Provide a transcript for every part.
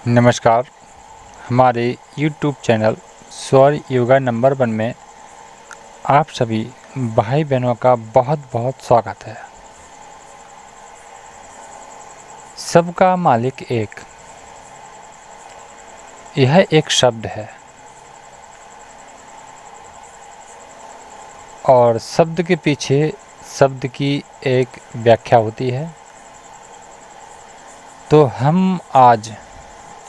नमस्कार। हमारे YouTube channel सौर योगा नंबर 1 में आप सभी भाई बहनों का बहुत बहुत स्वागत है। सबका मालिक एक, यह एक शब्द है और शब्द के पीछे शब्द की एक व्याख्या होती है। तो हम आज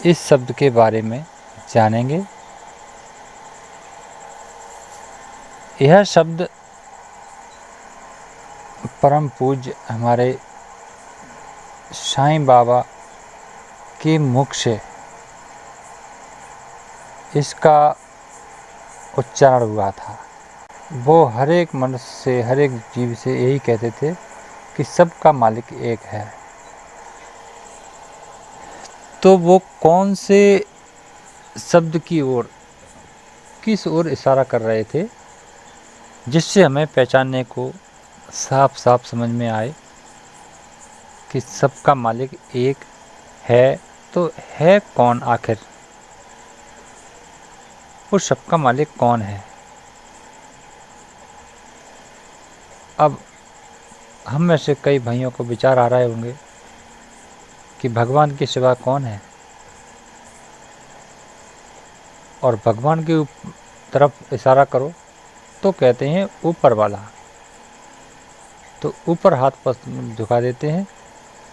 इस शब्द के बारे में जानेंगे। यह शब्द परम पूज्य हमारे साईं बाबा के मुख से इसका उच्चारण हुआ था। वो हर एक मनुष्य से, हर एक जीव से यही कहते थे कि सबका मालिक एक है। तो वो कौन से शब्द की ओर, किस ओर इशारा कर रहे थे, जिससे हमें पहचानने को साफ साफ समझ में आए कि सबका मालिक एक है। तो है कौन आखिर? उस सबका मालिक कौन है? अब हम में से कई भाइयों को विचार आ रहे होंगे कि भगवान के सिवा कौन है, और भगवान की तरफ इशारा करो तो कहते हैं ऊपर वाला। तो ऊपर हाथ पर झुका देते हैं,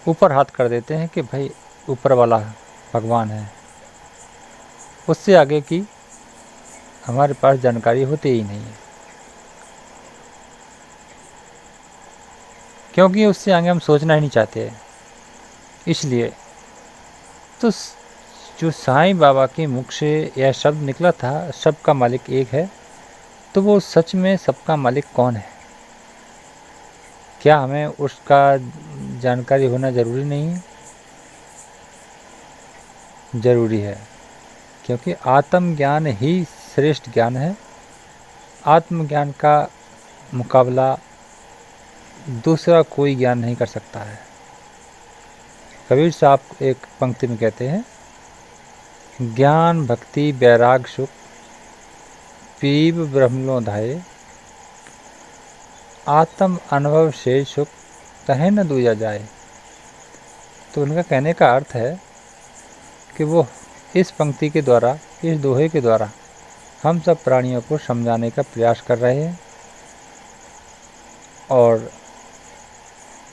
ऊपर हाथ कर देते हैं कि भाई ऊपर वाला भगवान है। उससे आगे की हमारे पास जानकारी होती ही नहीं है, क्योंकि उससे आगे हम सोचना ही नहीं चाहते। इसलिए तो जो साईं बाबा के मुख से यह शब्द निकला था, सबका मालिक एक है, तो वो सच में सबका मालिक कौन है? क्या हमें उसका जानकारी होना ज़रूरी नहीं है? ज़रूरी है, क्योंकि आत्मज्ञान ही श्रेष्ठ ज्ञान है। आत्मज्ञान का मुकाबला दूसरा कोई ज्ञान नहीं कर सकता है। कबीर साहब एक पंक्ति में कहते हैं, ज्ञान भक्ति वैराग सुख पीव ब्रह्मलो धाये, आत्म अनुभव से सुख तहे न दूजा जाए। तो उनका कहने का अर्थ है कि वो इस पंक्ति के द्वारा, इस दोहे के द्वारा हम सब प्राणियों को समझाने का प्रयास कर रहे हैं। और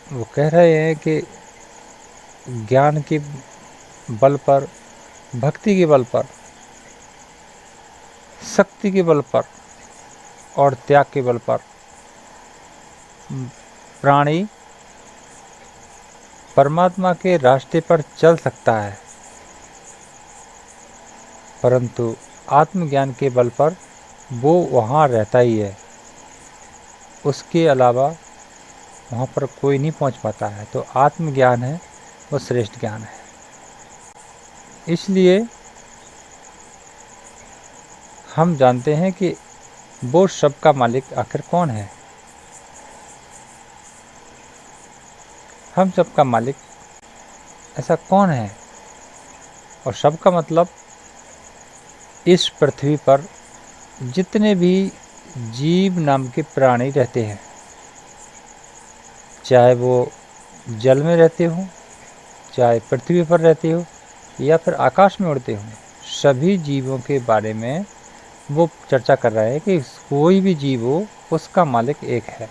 वो कह रहे हैं कि ज्ञान के बल पर, भक्ति के बल पर, शक्ति के बल पर और त्याग के बल पर प्राणी परमात्मा के रास्ते पर चल सकता है, परंतु आत्मज्ञान के बल पर वो वहाँ रहता ही है। उसके अलावा वहाँ पर कोई नहीं पहुँच पाता है। तो आत्मज्ञान है वो श्रेष्ठ ज्ञान है। इसलिए हम जानते हैं कि वो सबका मालिक आखिर कौन है। हम सबका मालिक ऐसा कौन है? और सबका मतलब इस पृथ्वी पर जितने भी जीव नाम के प्राणी रहते हैं, चाहे वो जल में रहते हों, चाहे पृथ्वी पर रहते हो, या फिर आकाश में उड़ते हों, सभी जीवों के बारे में वो चर्चा कर रहे हैं कि कोई भी जीव हो, उसका मालिक एक है।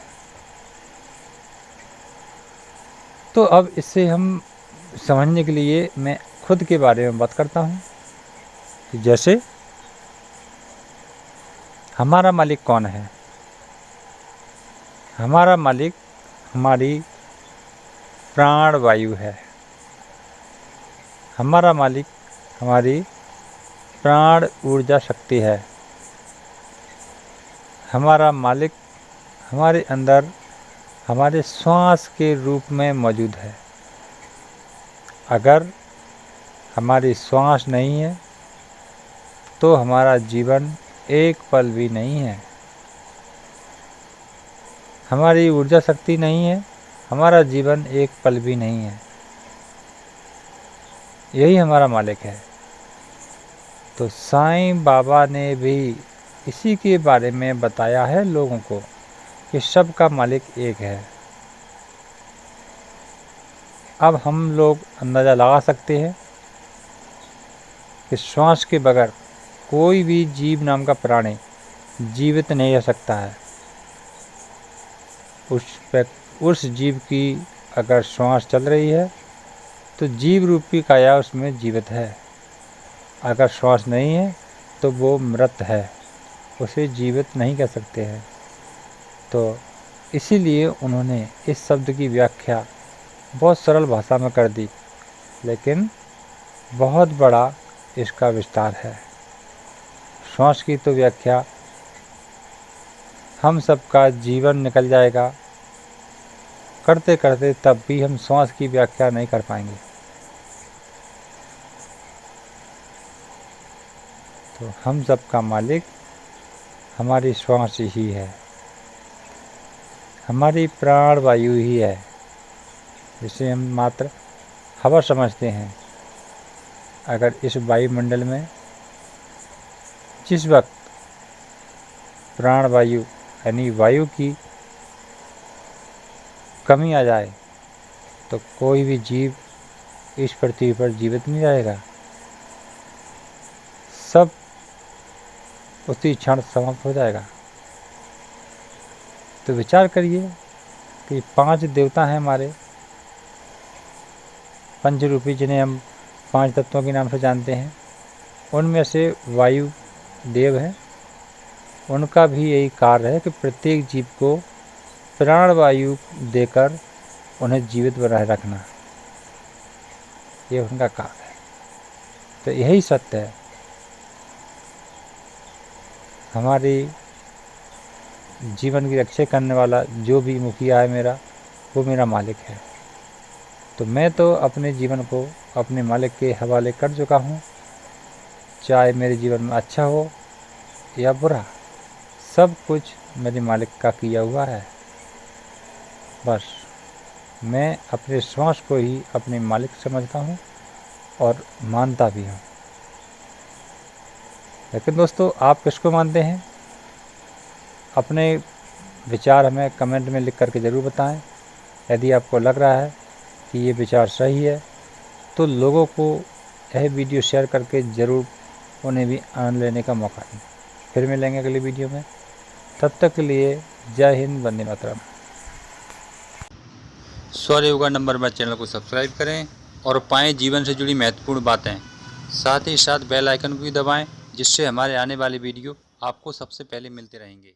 तो अब इससे हम समझने के लिए मैं खुद के बारे में बात करता हूँ कि जैसे हमारा मालिक कौन है? हमारा मालिक हमारी प्राण वायु है। हमारा मालिक हमारी प्राण ऊर्जा शक्ति है। हमारा मालिक हमारे अंदर हमारे श्वास के रूप में मौजूद है। अगर हमारी श्वास नहीं है तो हमारा जीवन एक पल भी नहीं है। हमारी ऊर्जा शक्ति नहीं है, हमारा जीवन एक पल भी नहीं है। यही हमारा मालिक है। तो साईं बाबा ने भी इसी के बारे में बताया है लोगों को कि सबका मालिक एक है। अब हम लोग अंदाज़ा लगा सकते हैं कि श्वास के बगैर कोई भी जीव नाम का प्राणी जीवित नहीं रह सकता है। उस जीव की अगर श्वास चल रही है तो जीव रूपी काया उसमें जीवित है। अगर श्वास नहीं है तो वो मृत है, उसे जीवित नहीं कह सकते हैं। तो इसीलिए उन्होंने इस शब्द की व्याख्या बहुत सरल भाषा में कर दी, लेकिन बहुत बड़ा इसका विस्तार है। श्वास की तो व्याख्या हम सबका जीवन निकल जाएगा करते करते, तब भी हम श्वास की व्याख्या नहीं कर पाएंगे। तो हम सबका मालिक हमारी श्वास ही है, हमारी प्राण वायु ही है, जिसे हम मात्र हवा समझते हैं। अगर इस वायुमंडल में जिस वक्त प्राण वायु यानी वायु की कमी आ जाए तो कोई भी जीव इस पृथ्वी पर जीवित नहीं रहेगा, सब उसी क्षण समाप्त हो जाएगा। तो विचार करिए कि 5 देवता हैं हमारे पंचरूपी, जिन्हें हम 5 तत्वों के नाम से जानते हैं। उनमें से वायु देव है, उनका भी यही कार्य है कि प्रत्येक जीव को प्राण वायु देकर उन्हें जीवित बनाए रखना, ये उनका कार्य है। तो यही सत्य है। हमारी जीवन की रक्षा करने वाला जो भी मुखिया है मेरा, वो मेरा मालिक है। तो मैं तो अपने जीवन को अपने मालिक के हवाले कर चुका हूँ। चाहे मेरे जीवन में अच्छा हो या बुरा, सब कुछ मेरे मालिक का किया हुआ है। बस मैं अपने श्वास को ही अपने मालिक समझता हूँ और मानता भी हूँ। लेकिन दोस्तों, आप किसको मानते हैं? अपने विचार हमें कमेंट में लिख करके ज़रूर बताएं। यदि आपको लग रहा है कि ये विचार सही है तो लोगों को यह वीडियो शेयर करके ज़रूर उन्हें भी आनंद लेने का मौका दें। फिर मिलेंगे अगली वीडियो में, तब तक के लिए जय हिंद, वंदे मातरम। स्वर योगा नंबर में चैनल को सब्सक्राइब करें और पाएं जीवन से जुड़ी महत्वपूर्ण बातें। साथ ही साथ बेल आइकन को भी दबाएं, जिससे हमारे आने वाले वीडियो आपको सबसे पहले मिलते रहेंगे।